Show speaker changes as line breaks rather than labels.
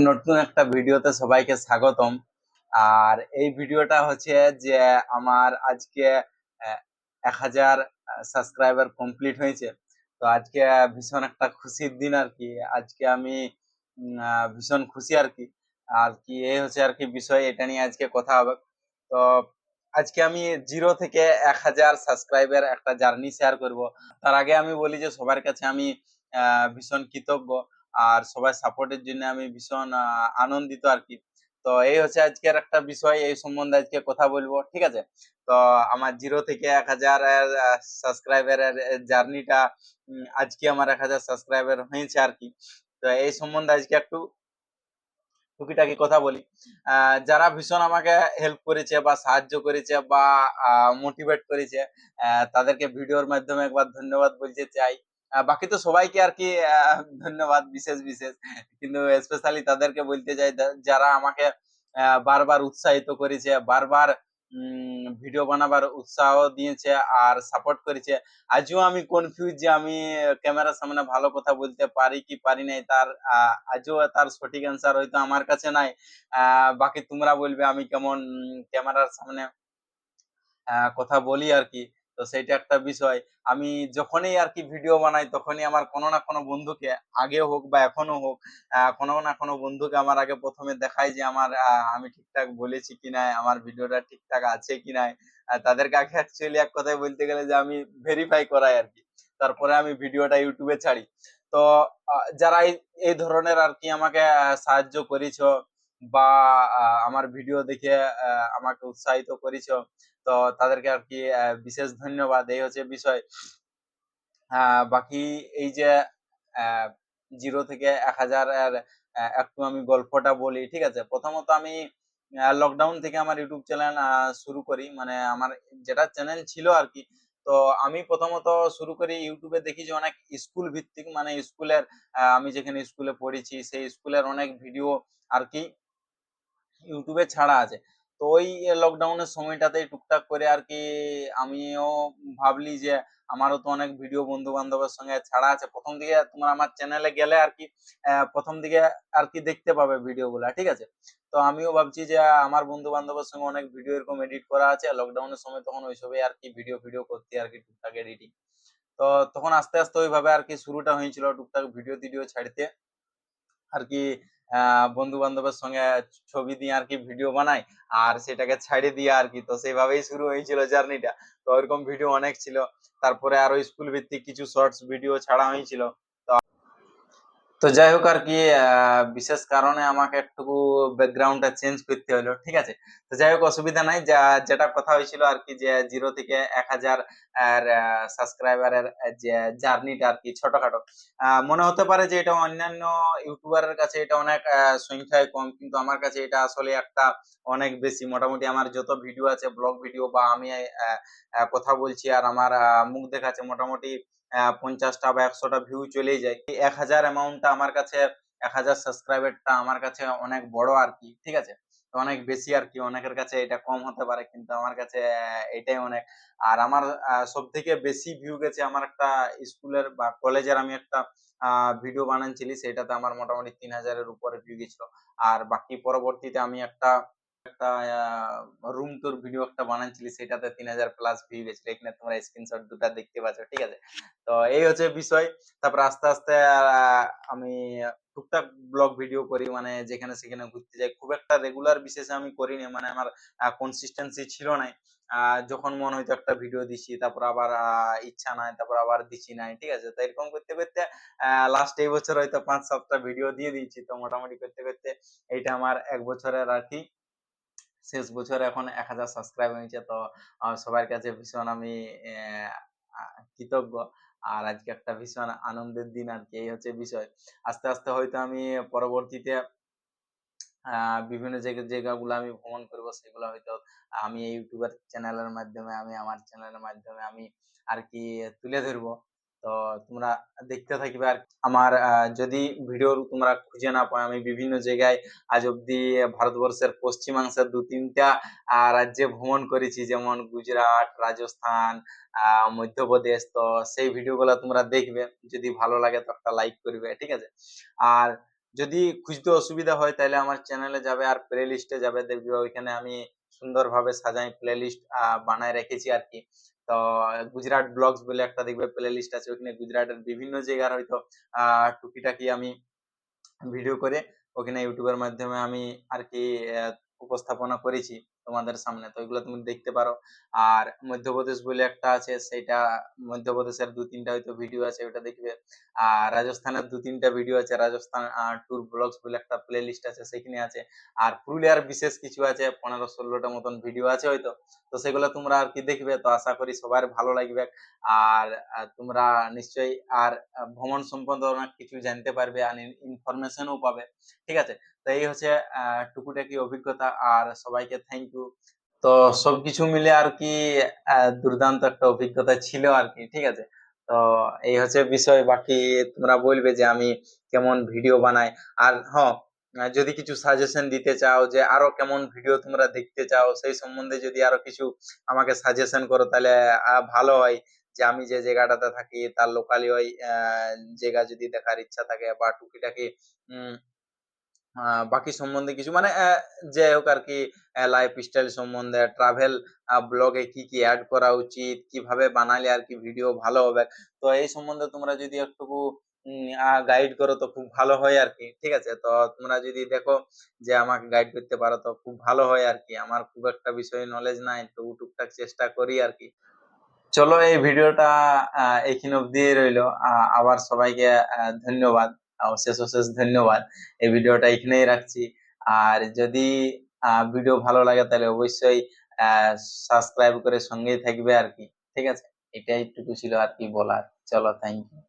নতুন একটা ভিডিওতে সবাইকে স্বাগতম। আর এই ভিডিওটা হচ্ছে যে আমার আজকে 1000 সাবস্ক্রাইবার কমপ্লিট হয়েছে। তো আজকে ভীষণ একটা খুশির দিন আর কি। আজকে আমি ভীষণ খুশি আর কি। আর কি এই হচ্ছে আর কি বিষয়, এটা নিয়ে আজকে কথা হবে। তো আজকে আমি 0 থেকে 1000 সাবস্ক্রাইবার একটা জার্নি শেয়ার করব। তার আগে আমি বলি যে সবার কাছে আমি ভীষণ কৃতজ্ঞ, আর সবাই সাপোর্টের জন্য আমি ভীষণ আনন্দিত আর কি। তো এই হচ্ছে আজকের একটা বিষয়, এই সম্বন্ধে আজকে কথা বলবো, ঠিক আছে? তো আমার 0 থেকে 1000 সাবস্ক্রাইবারের জার্নিটা, আজকে আমার 1000 সাবস্ক্রাইবার হয়েছে আর কি। তো এই সম্বন্ধে আজকে একটু টুকিটাকি কথা বলি। যারা ভীষণ আমাকে হেল্প করেছে বা সাহায্য করেছে বা মোটিভেট করেছে, তাদেরকে ভিডিওর মাধ্যমে একবার ধন্যবাদ বলতে চাই। বাকি তো সবাইকে আর কি ধন্যবাদ বিশেষ বিশেষ, কিন্তু স্পেশালি তাদেরকে বলতে চাই যারা আমাকে বারবার উৎসাহিত করেছে, বারবার ভিডিও বানাবার উৎসাহ দিয়েছে আর সাপোর্ট করেছে। আজও আমি কনফিউজ যে আমি ক্যামেরার সামনে ভালো কথা বলতে পারি কি পারি নাই, তার আজও তার সঠিক অ্যান্সার হয়তো আমার কাছে নাই। বাকি তোমরা বলবে আমি কেমন ক্যামেরার সামনে কথা বলি আর কি। তো সেইটা একটা বিষয়। আমি যখনই আর কি ভিডিও বানাই তখনই আমার কোনো না কোনো বন্ধুকে, আগে হোক বা এখনো হোক, কোনো না কোনো বন্ধুকে আমার আগে প্রথমে দেখাই যে আমার আমি ঠিকঠাক বলেছি কিনা, আমার ভিডিওটা ঠিকঠাক আছে কিনা। তাদেরকে আগে অ্যাকচুয়ালি এক কথায় বলতে গেলে যে আমি ভেরিফাই করাই আর কি। তারপরে আমি ভিডিওটা ইউটিউবে ছাড়ি। তো যারা এই ধরনের আর কি আমাকে সাহায্য করেছো বা আমার ভিডিও দেখে আমাকে উৎসাহিত করেছো, তো তাদেরকে আর কি বিশেষ ধন্যবাদ। এই হচ্ছে বিষয়। বাকি এই যে 0 থেকে 1000 এর একটু আমি গল্পটা বলি, ঠিক আছে? প্রথমত আমি লকডাউন থেকে আমার ইউটিউব চ্যানেল শুরু করি, মানে আমার যেটা চ্যানেল ছিল আর কি। তো আমি প্রথমত শুরু করি ইউটিউবে, দেখি যে অনেক স্কুল ভিত্তিক, মানে স্কুলের, আমি যেখানে স্কুলে পড়েছি সেই স্কুলের অনেক ভিডিও আর কি ইউটিউবে ছাড়া আছে। তো ওই লকডাউনের সময়টাতেই টুকটাক করে আর কি আমিও ভাবলি যে আমারও তো অনেক ভিডিও বন্ধু বান্ধবের সঙ্গে ছাড়া আছে। প্রথম দিকে তোমরা আমার চ্যানেলে গেলে আর কি প্রথম দিকে আর কি দেখতে পাবে ভিডিও গুলা, ঠিক আছে? তো আমিও ভাবছি যে আমার বন্ধু বান্ধবের সঙ্গে অনেক ভিডিও এরকম এডিট করা আছে। লকডাউনের সময় তখন ওইসবই আর কি ভিডিও ভিডিও করতে আর কি, টুকটাক এডিটিং। তো তখন আস্তে আস্তে ওইভাবে আর কি শুরুটা হয়েছিল, টুকটাক ভিডিও টিডিও ছাড়তে আর কি। বন্ধু বান্ধবের সঙ্গে ছবি দিয়ে আর কি ভিডিও বানাই, আর সেটাকে ছাড়ে দিয়ে আর কি। তো সেইভাবেই শুরু হয়েছিল জার্নিটা। তো ওইরকম ভিডিও অনেক ছিল। তারপরে আরো স্কুল ভিত্তিক কিছু শর্টস ভিডিও ছাড়া হয়েছিল। তো যাই হোক আর কি, বিশেষ কারণে আমাকে একটু ব্যাকগ্রাউন্ডটা চেঞ্জ করতে হলো, ঠিক আছে? তো যাই হোক, অসুবিধা নাই। যেটা কথা হয়েছিল আর কি, যে 0 থেকে 1000 সাবস্ক্রাইবারের যে জার্নিটা আর কি ছোটখাটো। মনে হতে পারে যে এটা অন্যান্য ইউটিউবারের কাছে এটা অনেক সংখ্যায় কম, কিন্তু আমার কাছে এটা আসলে একটা অনেক বেশি। মোটামুটি আমার যত ভিডিও আছে, ব্লগ ভিডিও বা আমি কথা বলছি আর আমার মুখ দেখাচ্ছে, মোটামুটি 50টা বা 100টা ভিউ চলেই যায়। 1000 অ্যামাউন্টটা আমার কাছে, 1000 সাবস্ক্রাইবারটা আমার কাছে অনেক বড় আর কি, ঠিক আছে? তো অনেক বেশি আর কি। অনেকের কাছে এটা কম হতে পারে, কিন্তু আমার কাছে এটাই অনেক। আর আমার সব থেকে বেশি ভিউ গেছে আমার একটা স্কুলের বা কলেজের, আমি একটা ভিডিও বানাচ্ছিলি, সেটাতে আমার মোটামুটি 3000-এর উপরে ভিউ গেছিল। আর বাকি পরবর্তীতে আমি একটা রুম টুর ভিডিও একটা বানাচ্ছিলি, সেটাতে 3000 প্লাস ভিউ গেছিল। এখানে তোমরা স্ক্রিনশট দুটা দেখতে পাচ্ছ, ঠিক আছে? তো এই হচ্ছে বিষয়। তারপর আস্তে আস্তে আমি টুকটাক ব্লগ ভিডিও করি, মানে যেখানে সেখানে ঘুরতে যাই। খুব একটা রেগুলার বিশেষে আমি করিনি, মানে আমার কনসিস্টেন্সি ছিল নাই। যখন মন হয়তো একটা ভিডিও দিছি, তারপর আবার ইচ্ছা নাই, তারপর আবার দিচ্ছি নাই, ঠিক আছে? তো এরকম করতে করতে লাস্ট এই বছর হয়তো 5-7টা ভিডিও দিয়ে দিয়েছি। তো মোটামুটি করতে করতে এইটা আমার 1 বছরের আর কি শেষ বছর। এখন 1000 সাবস্ক্রাইব হয়েছে। তো সবার কাছে ভীষণ আমি কৃতজ্ঞ। আর আজকে একটা ভীষণ আনন্দের দিন আর কি, এই হচ্ছে বিষয়। আস্তে আস্তে হয়তো আমি পরবর্তীতে বিভিন্ন জায়গাগুলো আমি ভ্রমণ করব, সেগুলো হয়তো আমি এই ইউটিউবের চ্যানেলের মাধ্যমে, আমি আমার চ্যানেলের মাধ্যমে আমি আর কি তুলে ধরবো। তো তোমরা দেখতে থাকবে। আর আমার যদি ভিডিও তোমরা খুঁজে না পাও, আমি বিভিন্ন জায়গায় আজ অব্দি ভারতবর্ষের পশ্চিমাংশের 2-3টা রাজ্যে ভ্রমণ করেছি, যেমন গুজরাট, রাজস্থান, মধ্যপ্রদেশ। তো সেই ভিডিওগুলো তোমরা দেখবে, যদি ভালো লাগে তো একটা লাইক করবে, ঠিক আছে? আর যদি খুঁজতে অসুবিধা হয় তাহলে আমার চ্যানেলে যাবে আর প্লে লিস্টে যাবে, দেখবে ওইখানে আমি সুন্দরভাবে সাজাই প্লে লিস্ট বানায় রেখেছি আর কি। তো গুজরাট ব্লগস বলে একটা দেখবে প্লে লিস্ট আছে, ওখানে গুজরাটের বিভিন্ন জায়গার হয়তো টুকিটাকি আমি ভিডিও করে ওখানে ইউটিউবের মাধ্যমে আমি আর কি আহ, উপস্থাপনা করেছি তোমাদের সামনে, তো এগুলো তুমি দেখতে পারো। আর মধ্যপ্রদেশ বলে একটা আছে, সেটা মধ্যপ্রদেশের 2-3টা হয়তো ভিডিও আছে, ওটা দেখবে। আর রাজস্থানের 2-3টা ভিডিও আছে, রাজস্থান ট্যুর ব্লগস বলে একটা প্লে লিস্ট আছে, সেখানে আছে। আর পুরুলিয়ার বিশেষ কিছু আছে, 15-16টা মতন ভিডিও আছে হয়তো। তো সেগুলো তোমরা আর কি দেখবে, তো আশা করি সবার ভালো লাগবে। আর তোমরা নিশ্চয়ই আর ভ্রমণ সম্বন্ধে অনেক কিছু জানতে পারবে আর ইনফরমেশনও পাবে। ঠিক আছে, তো এই হচ্ছে টুকুটাকি অভিজ্ঞতা, আর সবাইকে থ্যাংক ইউ। তো সবকিছু মিলে আর কি দুর্দান্ত একটা অভিজ্ঞতা ছিল আর কি। ঠিক আছে, তো এই হচ্ছে বিষয়, বাকি তোমরা বলবে যে আমি কেমন ভিডিও বানাই। আর হ্যাঁ, যদি কিছু সাজেশন দিতে চাও যে আরো কেমন ভিডিও তোমরা দেখতে চাও, সেই সম্বন্ধে যদি আরো কিছু আমাকে সাজেশন করো তাহলে ভালো হয়। যে আমি যে জায়গাটাতে থাকি তার লোকালি ওই জায়গা যদি দেখার ইচ্ছা থাকে, বা টুকিটাকি উম বাকি সম্বন্ধে কিছু মানে যে হোক আর কি, লাইফ স্টাইল সম্বন্ধে, ট্রাভেল ব্লগে কি কি অ্যাড করা উচিত, কিভাবে বানালে আর কি ভিডিও ভালো হবে, তো এই সম্বন্ধে তোমরা যদি একটুকু গাইড করো তো খুব ভালো হয় আর কি। ঠিক আছে, তো তোমরা যদি দেখো যে আমাকে গাইড করতে পারো তো খুব ভালো হয় আর কি। আমার খুব একটা বিষয়ে নলেজ নাই, তো টুকটাক চেষ্টা করি আর কি। চলো, এই ভিডিওটা এইখানে অব্দি রইলো। আবার সবাইকে ধন্যবাদ, অশেষ অশেষ ধন্যবাদ। এই ভিডিওটা এখানেই রাখছি। আর যদি ভিডিও ভালো লাগে তাহলে অবশ্যই সাবস্ক্রাইব করে সঙ্গেই থাকবে আর কি। ঠিক আছে, এটাই টুকু ছিল আর কি বলার। চলো, থ্যাংক ইউ।